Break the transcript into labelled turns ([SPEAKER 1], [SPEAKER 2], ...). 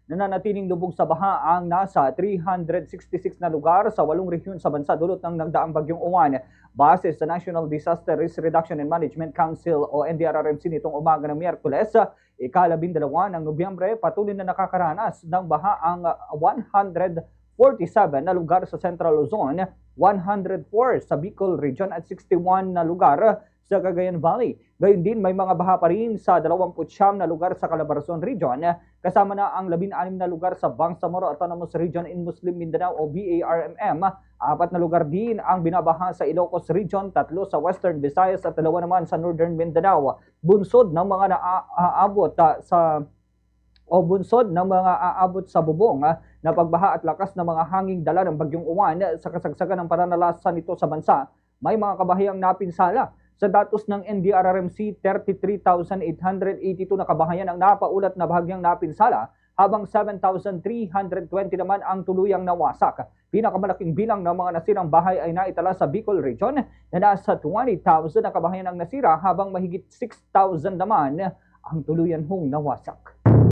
[SPEAKER 1] nananatiling lubog sa baha ang nasa 366 na lugar sa 8 rehiyon sa bansa dulot ng nagdaang bagyong Uwan. Base sa National Disaster Risk Reduction and Management Council o NDRRMC nitong umaga ng Miyerkules, ika-12 ng Nobyembre, patuloy na nakakaranas ng baha ang 147 na lugar sa Central Luzon, 104 sa Bicol Region at 61 na lugar sa Cagayan Valley. Gayon din may mga baha pa rin sa 29 na lugar sa Calabarzon Region, kasama na ang 16 na lugar sa Bangsamoro Autonomous Region in Muslim Mindanao o BARMM. 4 na lugar din ang binabaha sa Ilocos Region, 3 sa Western Visayas at 2 naman sa Northern Mindanao. Bunsod ng mga aabot sa bubong na pagbaha at lakas ng mga hanging dala ng bagyong Uwan sa kasagsagan ng pananalasan nito sa bansa. May mga kabahayang napinsala. Sa datos ng NDRRMC, 33,882 na kabahayan ang napaulat na bahagyang napinsala, habang 7,320 naman ang tuluyang nawasak. Pinakamalaking bilang ng mga nasirang bahay ay naitala sa Bicol Region na nasa 20,000 na kabahayan ang nasira, habang mahigit 6,000 naman ang tuluyan hong nawasak.